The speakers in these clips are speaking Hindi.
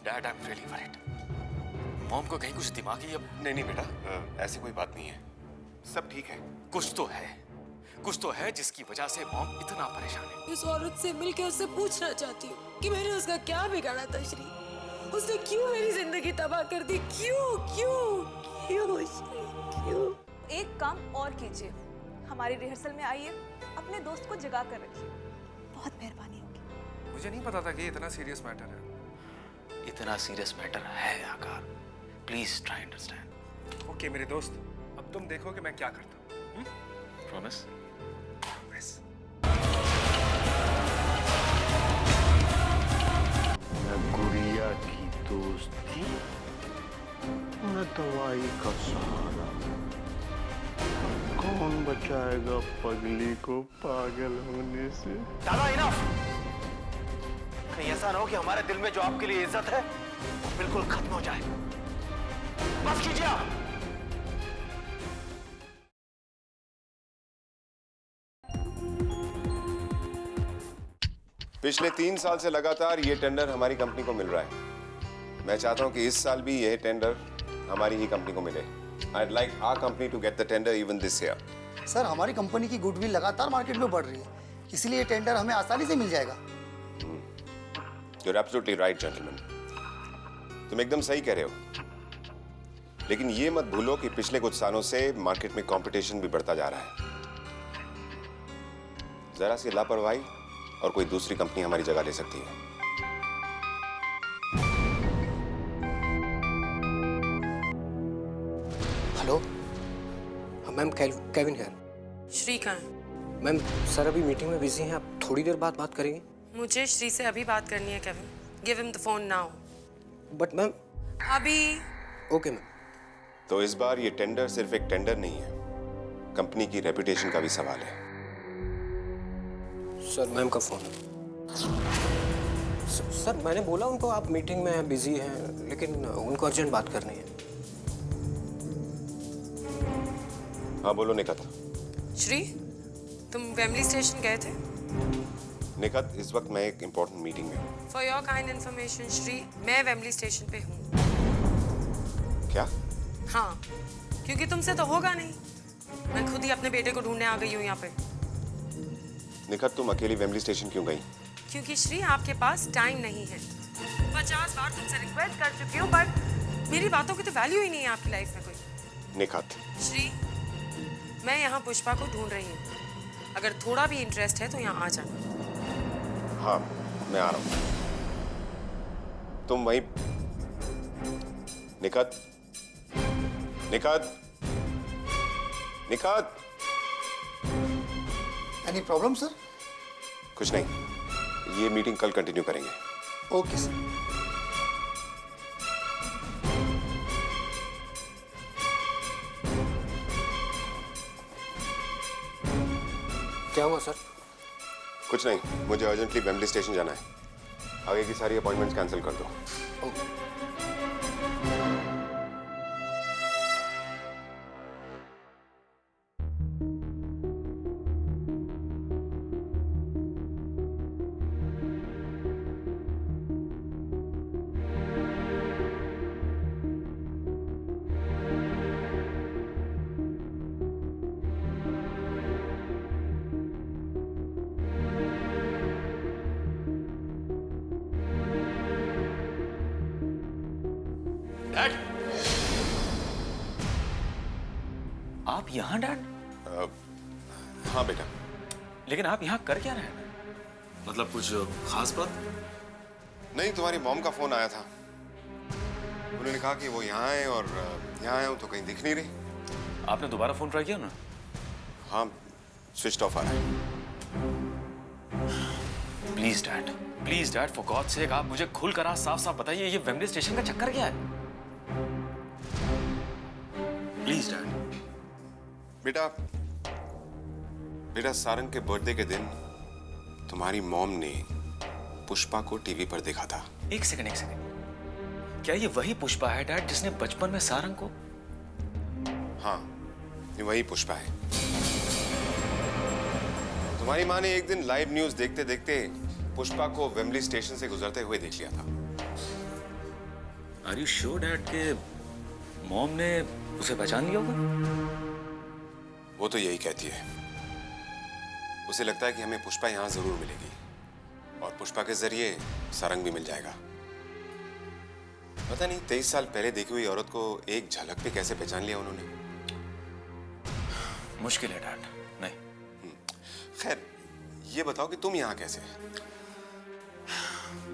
Dad I am really worried. Mom को कहीं कुछ दिमागी अब। नहीं बेटा, ऐसी कोई बात नहीं है, सब ठीक है। कुछ तो है जिसकी वजह से मॉम इतना परेशान है। इस औरत से मिलकर उससे पूछना चाहती हूँ कि मैंने उसका क्या बिगाड़ा था श्री। उसने क्यों मेरी जिंदगी तबाह कर दी? क्यों क्यों क्यों श्री क्यों? एक काम और कीजिए, हमारी रिहर्सल में आइए, अपने दोस्त को जगा कर रखिए, बहुत मेहरबानी होगी। मुझे नहीं पता था कि इतना सीरियस मैटर है। इतना सीरियस मैटर है आकार, प्लीज ट्राई अंडरस्टैंड। ओके मेरे दोस्त, अब तुम देखो कि मैं क्या करता हूँ। प्रॉमिस? प्रॉमिस। न गुड़िया की दोस्ती, न दवाई का सहारा। कौन बचाएगा पगली को पागल होने से? दादा इनफ। कहीं ऐसा ना हो कि हमारे दिल में जो आपके लिए इज्जत है वो बिल्कुल खत्म हो जाए। बस कीजिए आप। पिछले 3 साल से लगातार ये टेंडर हमारी कंपनी को मिल रहा है। मैं चाहता हूँ कि इस साल भी यह टेंडर हमारी ही कंपनी को मिले। I'd like our company to get the tender even this year. Sir, हमारी कंपनी की गुडविल लगातार मार्केट में बढ़ रही है, इसलिए ये टेंडर हमें आसानी से मिल जाएगा। You're absolutely right, gentlemen. तुम एकदम सही कह रहे हो, लेकिन ये मत भूलो कि पिछले कुछ सालों से मार्केट में कंपटीशन भी बढ़ता जा रहा है। जरा सी लापरवाही और कोई दूसरी कंपनी हमारी जगह ले सकती है। हेलो मैम, केविन है। श्री कहाँ है? मैम सर अभी मीटिंग में बिजी हैं, आप थोड़ी देर बाद बात करेंगे? मुझे श्री से अभी बात करनी है Kevin. Give him the phone now. But ma'am. अभी। Okay ma'am. तो इस बार ये टेंडर सिर्फ एक टेंडर नहीं है, कंपनी की रेपुटेशन का भी सवाल है। सर मैम का फोन है। सर मैंने बोला उनको आप मीटिंग में बिजी हैं, लेकिन उनको अर्जेंट बात करनी है। हाँ बोलो निखत। श्री, तुम वेमली स्टेशन गए थे? निखत, इस वक्त मैं एक इम्पोर्टेंट मीटिंग में हूँ। For your kind information Shri, मैं वेमली स्टेशन पे हूँ। क्या? हाँ, क्योंकि तुमसे तो होगा नहीं, मैं खुद ही अपने बेटे को ढूंढने आ गई हूँ यहाँ पे। निखत, तुम अकेली वेमली स्टेशन क्यों गई? क्योंकि श्री आपके पास टाइम नहीं है। 50 बार तुमसे रिक्वेस्ट कर चुकी हूँ, बट मेरी बातों की तो वैल्यू ही नहीं है आपकी लाइफ में कोई। निखत। श्री, मैं यहाँ पुष्पा को ढूंढ रही हूँ, अगर थोड़ा भी इंटरेस्ट है तो यहाँ आ जाना। हाँ मैं आ रहा हूँ। तुम वहीं। Nikhat, Nikhat, Nikhat. Any problem sir? कुछ नहीं, ये मीटिंग कल कंटिन्यू करेंगे। Okay sir. क्या हुआ सर? कुछ नहीं, मुझे अर्जेंटली वेमली स्टेशन जाना है। आगे की सारी अपॉइंटमेंट्स कैंसिल कर दो। ओके। डैड, आप यहाँ डैड? हाँ बेटा। लेकिन आप यहाँ कर क्या रहे हैं? मतलब कुछ खास बात? नहीं, तुम्हारी मॉम का फोन आया था। उन्होंने कहा कि वो यहाँ आए और यहाँ आया हूँ तो कहीं दिख नहीं रही। आपने दोबारा फोन ट्राई किया ना? हाँ, स्विच ऑफ आ रहा है। Please dad, for God sake आप मुझे खुलकर आज साफ साफ बताइए, ये वेमली स्टेशन का चक्कर क्या है? Please dad. बेटा सारंग के बर्थडे के दिन तुम्हारी मॉम ने पुष्पा को टीवी पर देखा था। एक सेकंड, क्या ये वही पुष्पा है डैड जिसने बचपन में सारंग को? हाँ, ये वही पुष्पा है। तुम्हारी माँ ने एक दिन लाइव न्यूज देखते देखते पुष्पा को वेमली स्टेशन से गुजरते हुए देख लिया था। आर यू श्योर डैड के मॉम ने उसे पहचान लिया होगा? वो तो यही कहती है। उसे लगता है कि हमें पुष्पा यहाँ जरूर मिलेगी और पुष्पा के जरिए सारंग भी मिल जाएगा। पता नहीं 23 साल पहले देखी हुई औरत को एक झलक पे कैसे पहचान लिया उन्होंने। मुश्किल है डैड। नहीं। खैर ये बताओ कि तुम यहाँ कैसे?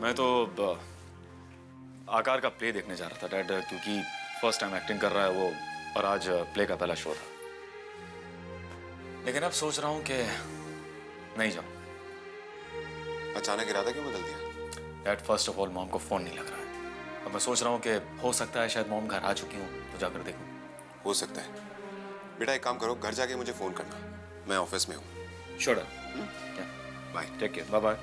मैं तो आकार का प्ले देखने जा रहा था डैड, क्योंकि फर्स्ट टाइम एक्टिंग कर रहा है वो, और आज प्ले का पहला शो था। लेकिन अब सोच रहा हूँ कि नहीं जाऊँ। अचानक इरादा क्यों बदल दिया? Dad first of all mom को फोन नहीं लग रहा है। अब मैं सोच रहा हूँ कि हो सकता है शायद मॉम घर आ चुकी हूँ, तो जाकर देखूँ। हो सकता है। बेटा एक काम करो, घर जाके मुझे फोन करना, मैं ऑफिस में हूँ। Sure dad. Bye. Take care. Bye bye.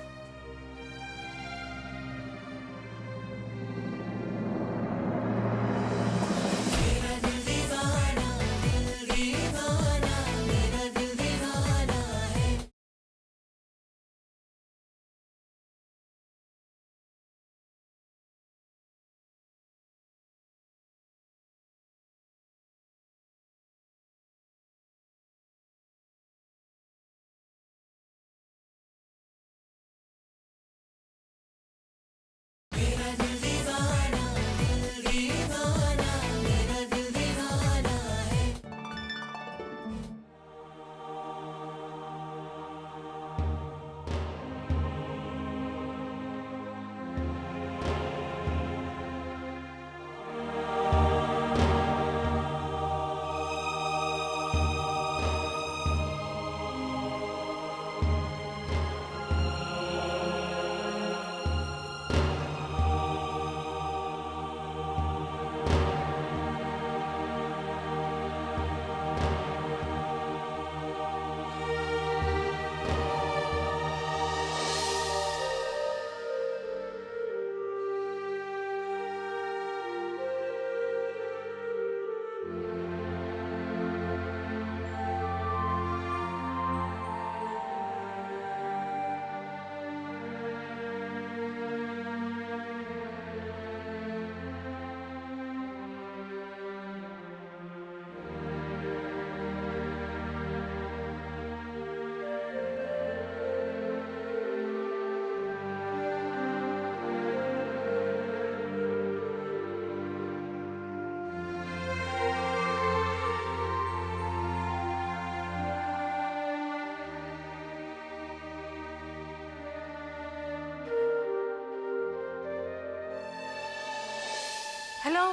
Hello,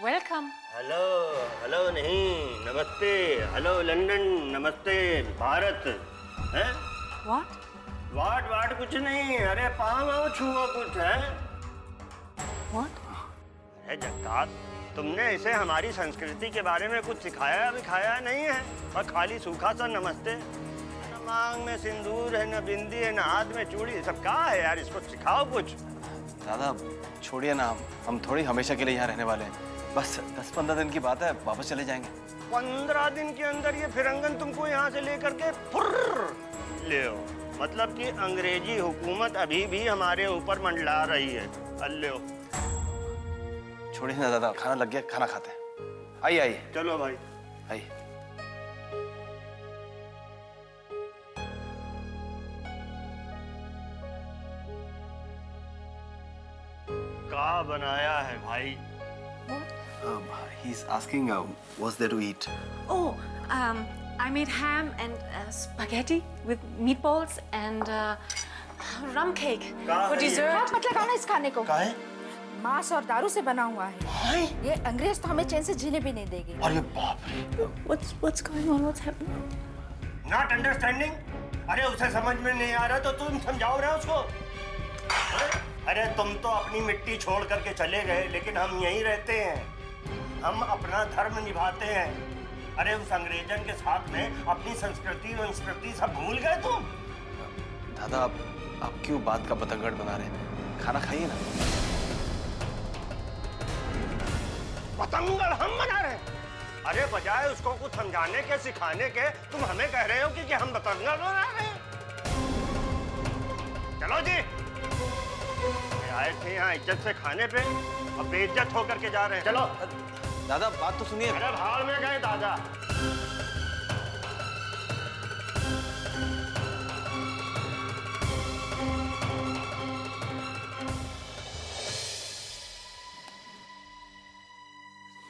welcome. Hello hello नहीं, नमस्ते। हेलो लंदन, नमस्ते भारत। हैं? व्हाट? वाट वाट कुछ नहीं, अरे पाँव आओ छुओ कुछ है। व्हाट? अरे जगताप, तुमने इसे हमारी संस्कृति के बारे में कुछ सिखाया दिखाया नहीं है, और खाली सूखा सा नमस्ते। न मांग में सिंदूर है, न बिंदी है, न हाथ में चूड़ी, सब कहाँ है यार? इसको सिखाओ कुछ। दादा छोड़िए ना, हम थोड़ी हमेशा के लिए यहाँ रहने वाले हैं। बस 10-15 दिन की बात है, वापस चले जाएंगे। 15 दिन के अंदर ये फिरंगन तुमको यहाँ से लेकर के फुर्र ले आओ। मतलब कि अंग्रेजी हुकूमत अभी भी हमारे ऊपर मंडला रही है। अल्ले छोड़िए ना दादा, खाना लग गया, खाना खाते हैं। आइए आइए। चलो भाई आइए। क्या बनाया है भाई? He's asking what's there to eat. Oh, I made ham and spaghetti with meatballs and rum cake for dessert. मत लगाना इस खाने को। काहे? मांस और दारू से बना हुआ है। ये अंग्रेज तो हमें चैन से जीने भी नहीं देंगे। अरे बाप रे। What's going on? What's happening? Not understanding? अरे उसे समझ में नहीं आ रहा तो तुम समझाओ रहे उसको। अरे तुम तो अपनी मिट्टी छोड़ करके चले गए, लेकिन हम यहीं रहते हैं। हम अपना धर्म निभाते हैं। अरे उस अंग्रेजन के साथ में अपनी संस्कृति सब भूल गए तुम। दादा आप क्यों बात का बतंगड़ बना रहे हैं? खाना खाइए ना। बतंगड़ हम बना रहे हैं? अरे बजाय उसको कुछ समझाने के सिखाने के, तुम हमें कह रहे हो कि हम बतंगड़ बना रहे हैं। चलो जी आए थे यहाँ इज्जत से खाने पे, अब बेइज्जत होकर के जा रहे हैं। चलो। दादा बात तो सुनिए। अरे भाड़ में गए दादा।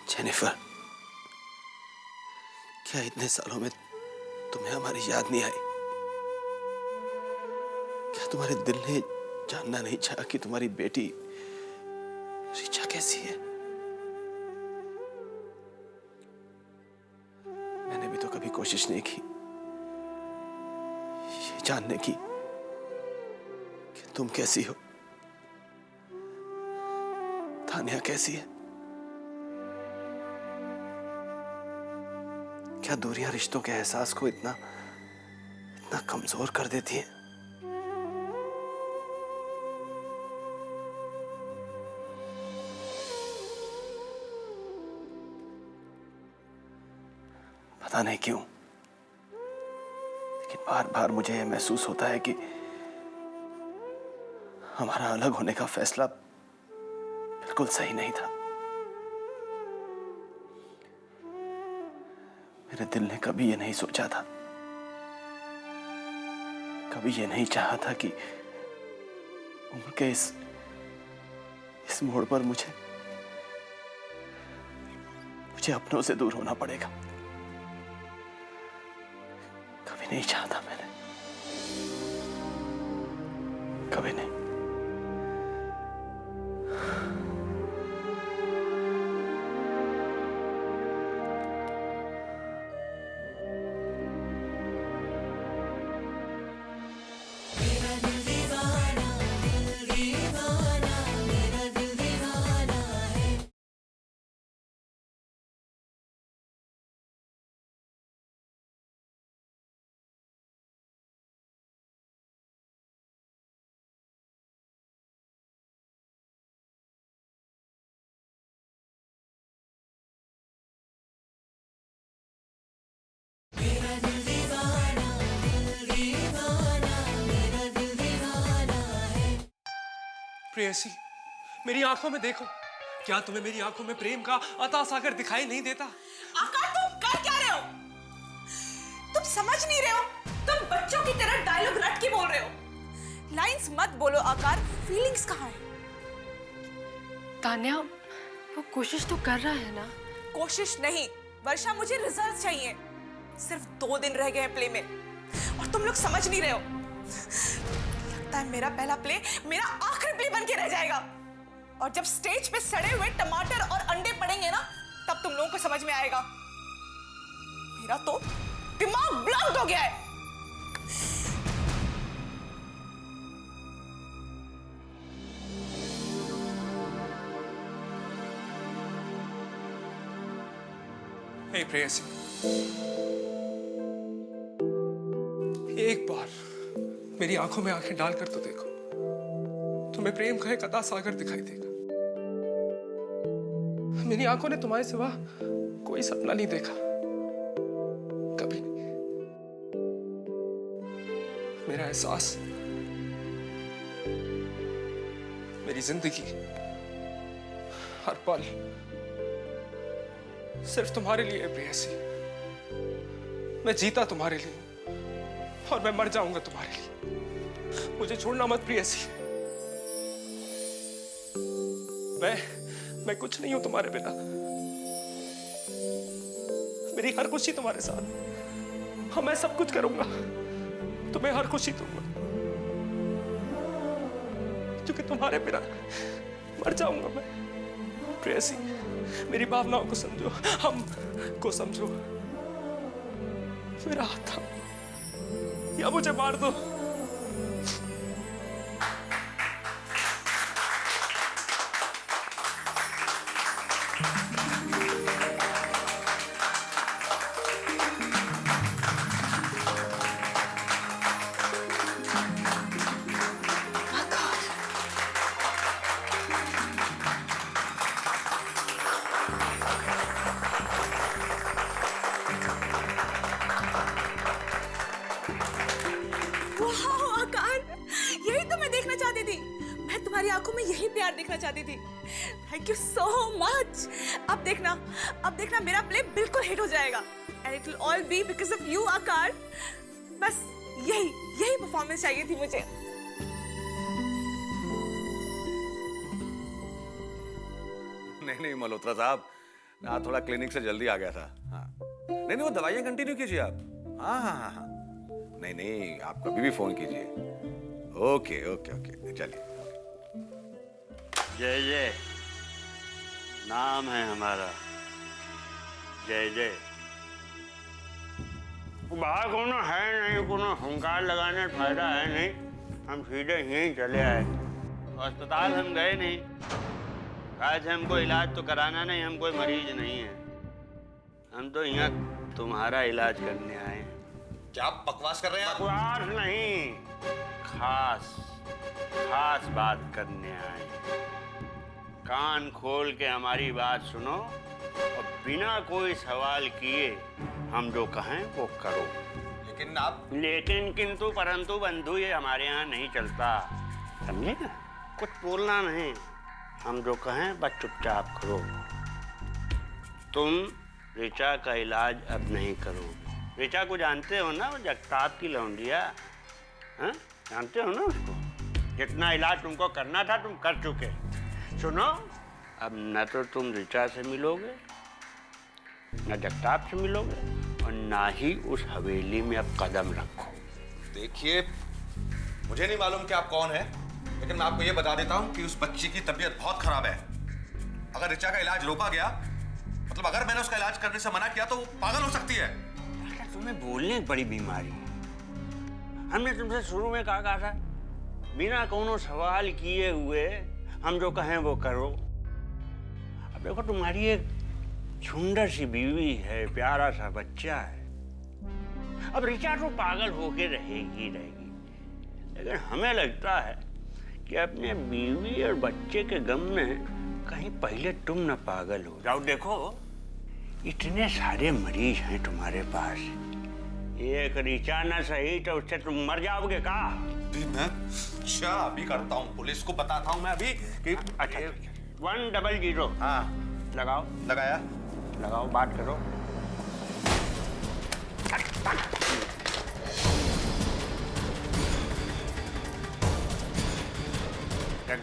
जेनिफर, क्या इतने सालों में तुम्हें हमारी याद नहीं आई? क्या तुम्हारे दिल ने जानना नहीं चाहा कि तुम्हारी बेटी रिचा कैसी है? मैंने भी तो कभी कोशिश नहीं की ये जानने की कि तुम कैसी हो, तानिया कैसी है। क्या दूरियां रिश्तों के एहसास को इतना कमजोर कर देती हैं? पता नहीं क्यों, लेकिन बार बार मुझे यह महसूस होता है कि हमारा अलग होने का फैसला बिल्कुल सही नहीं था। मेरे दिल ने कभी ये नहीं सोचा था, कभी ये नहीं चाहा था कि उम्र के इस मोड़ पर मुझे अपनों से दूर होना पड़ेगा। कभी नहीं चाहता मैंने, कभी नहीं। प्रेयसी, मेरी आंखों में देखो। क्या तुम्हें मेरी आंखों में प्रेम का अथाह सागर दिखाई नहीं देता? आकाश, तुम कर क्या रहे हो? तुम समझ नहीं रहे हो? तुम बच्चों की तरह डायलॉग रट के बोल रहे हो। लाइंस मत बोलो आकार, फीलिंग्स कहाँ है? तान्या, वो कोशिश तो कर रहा है ना। कोशिश नहीं वर्षा, मुझे रिजल्ट चाहिए। सिर्फ 2 दिन रह गए हैं प्ले में और तुम लोग समझ नहीं रहे हो। लगता है मेरा पहला प्ले मेरा आखिरी प्ले बन के रह जाएगा। और जब स्टेज पे सड़े हुए टमाटर और अंडे पड़ेंगे ना, तब तुम लोगों को समझ में आएगा। मेरा तो दिमाग ब्लॉक हो गया है। हे प्रेयसी, एक बार मेरी आंखों में आंखें डालकर तो देखो, तुम्हें प्रेम का एक अथाह सागर दिखाई देगा। मेरी आंखों ने तुम्हारे सिवा कोई सपना नहीं देखा, कभी नहीं। मेरा एहसास, मेरी जिंदगी, हर पल सिर्फ तुम्हारे लिए है प्रेयसी। मैं जीता तुम्हारे लिए और मैं मर जाऊंगा तुम्हारे लिए। मुझे छोड़ना मत प्रेयसी। मैं कुछ नहीं हूं तुम्हारे बिना। मेरी हर खुशी तुम्हारे साथ। हाँ, मैं सब कुछ करूंगा, तुम्हें हर खुशी दूंगा, क्योंकि तुम्हारे बिना मर जाऊंगा मैं। प्रेयसी, मेरी भावनाओं को समझो, हम को समझो। मेरा हाथ था या मुझे मार दो। मैं तुम्हारी आंखों में यही प्यार देखना चाहती थी। Thank you so much. अब देखना मेरा प्ले बिल्कुल हिट हो जाएगा। And it will all B because of you आकार। बस यही परफॉर्मेंस चाहिए थी मुझे। नहीं मल्होत्रा साहब, मैं थोड़ा क्लिनिक से जल्दी आ गया था। हाँ नहीं वो दवाइयां कंटिन्यू कीजिए आप। हाँ नहीं आप कभी भी फोन कीजिए। ओके चलिए। जय जय नाम है हमारा, जय जय। बाहर कोनो है नहीं, कोनो हुंकार लगाने फायदा है नहीं। हम सीधे यहीं चले आए। अस्पताल हम गए नहीं। आज हमको इलाज तो कराना नहीं, हम कोई मरीज नहीं है। हम तो यहाँ तुम्हारा इलाज करने आए हैं। क्या आप बकवास कर रहे हैं? बकवास नहीं, खास बात करने आए हैं। कान खोल के हमारी बात सुनो और बिना कोई सवाल किए हम जो कहें वो करो। लेकिन आप लेकिन किंतु परंतु बंधु ये हमारे यहाँ नहीं चलता, समझे ना? कुछ बोलना नहीं, हम जो कहें बस चुपचाप करो। तुम ऋचा का इलाज अब नहीं करो। ऋचा को जानते हो ना, वो जगताप की लौंडिया, हाँ? जानते हो ना उसको? जितना इलाज तुमको करना था तुम कर चुके। सुनो, अब न तो तुम ऋचा से मिलोगे, न जगताप से मिलोगे, और ना ही उस हवेली में अब कदम रखो। देखिए, मुझे नहीं मालूम कि आप कौन है, लेकिन मैं आपको ये बता देता हूँ कि उस बच्ची की तबीयत बहुत खराब है। अगर ऋचा का इलाज रोका गया, मतलब अगर मैंने उसका इलाज करने से मना किया तो वो पागल हो सकती है। तुम्हें बोलने की बड़ी बीमारी है। हमने तुमसे शुरू में कहा था, बिना कोनो सवाल किए हुए हम जो कहें वो करो। अब देखो, तुम्हारी एक सुंदर सी बीवी है, प्यारा सा बच्चा है। अब ऋचा तो पागल होके रहेगी, लेकिन हमें लगता है कि अपने बीवी और बच्चे के गम में कहीं पहले तुम न पागल हो जाओ। देखो, इतने सारे मरीज हैं तुम्हारे पास, एक ऋचा न सही तो उससे तुम मर जाओगे का? अच्छा, अभी करता हूँ, पुलिस को बताता हूँ मैं अभी कि अच्छा 100। हाँ लगाओ। लगाया। लगाओ, बात करो।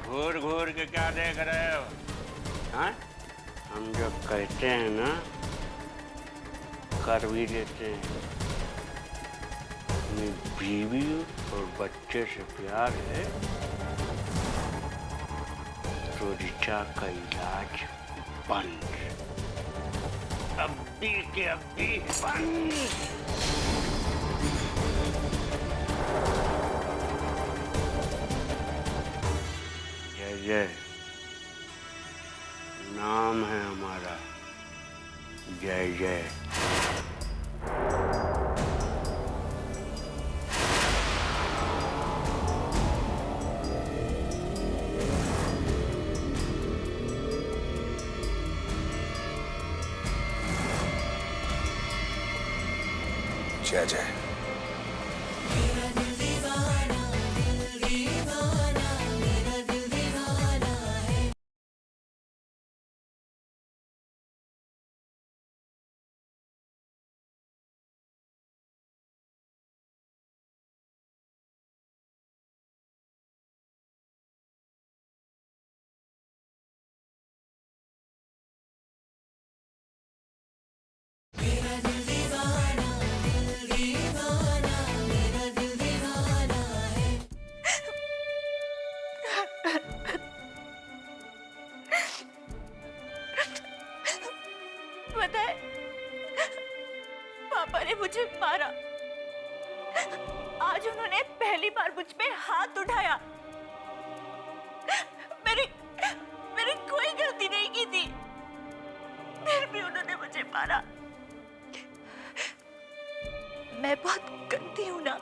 घूर घूर के क्या देख रहे हो? हाँ? हम जो कहते हैं ना, कर भी देते हैं। अपनी बीवी और बच्चे से प्यार है तो ऋचा का इलाज बंद, अभी के अभी बंद। जय जय नाम है हमारा, जय जय। जय जय। पता है, पापा ने मुझे मारा। आज उन्होंने पहली बार मुझ पे हाथ उठाया। मेरी कोई गलती नहीं की थी, फिर भी उन्होंने मुझे मारा। मैं बहुत गंदी हूं ना,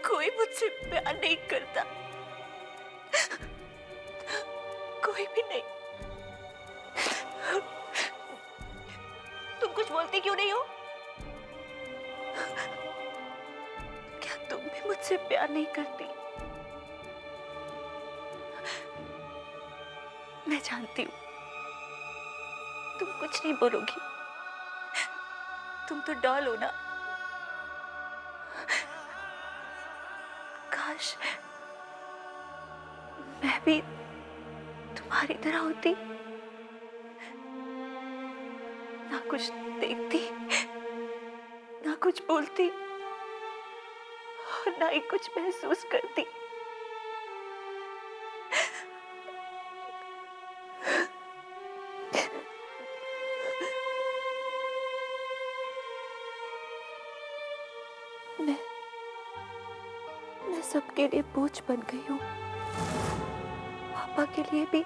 कोई मुझसे प्यार नहीं करता, कोई भी नहीं। तुम कुछ बोलती क्यों नहीं हो? क्या तुम भी मुझसे प्यार नहीं करती? मैं जानती हूँ तुम कुछ नहीं बोलोगी। तुम तो डॉल हो ना। काश मैं भी तुम्हारी तरह होती, ना कुछ देखती, ना कुछ बोलती और ना ही कुछ महसूस करती। मैं सबके लिए बोझ बन गई हूँ, पापा के लिए भी,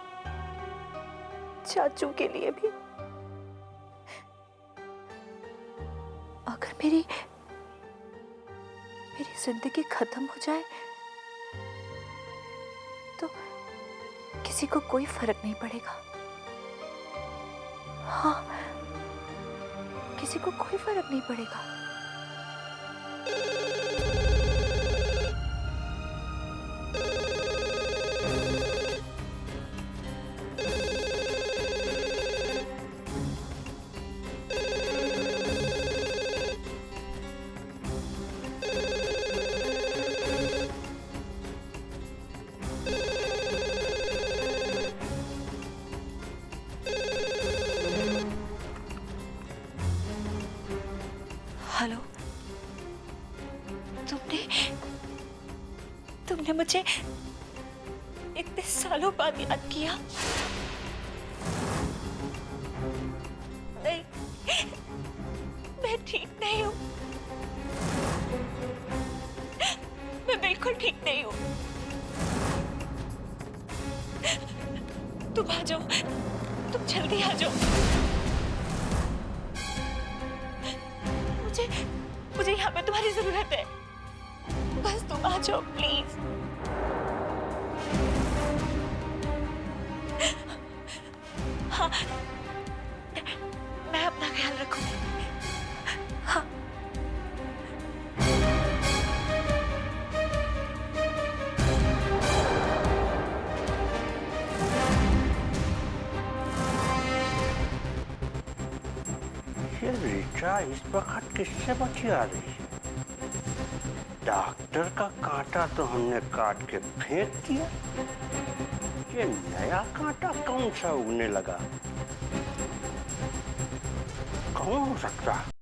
चाचू के लिए भी। अगर मेरी जिंदगी खत्म हो जाए तो किसी को कोई फर्क नहीं पड़ेगा। हाँ, किसी को कोई फर्क नहीं पड़ेगा। हेलो, तुमने मुझे इतने सालों बाद याद किया। नहीं, मैं ठीक नहीं हूँ। मैं बिल्कुल ठीक नहीं हूँ। तुम आ जाओ, तुम जल्दी आ जाओ। मुझे यहाँ पे तुम्हारी जरूरत है। बस तुम आ जाओ प्लीज। हाँ, मैं अपना ख्याल रखूंगी। हाँ। ये रीचा इस वक्त किससे बची आ रही है? डॉक्टर का कांटा तो हमने काट के फेंक दिया। ये नया कांटा कौन सा उगने लगा? कौन हो सकता है?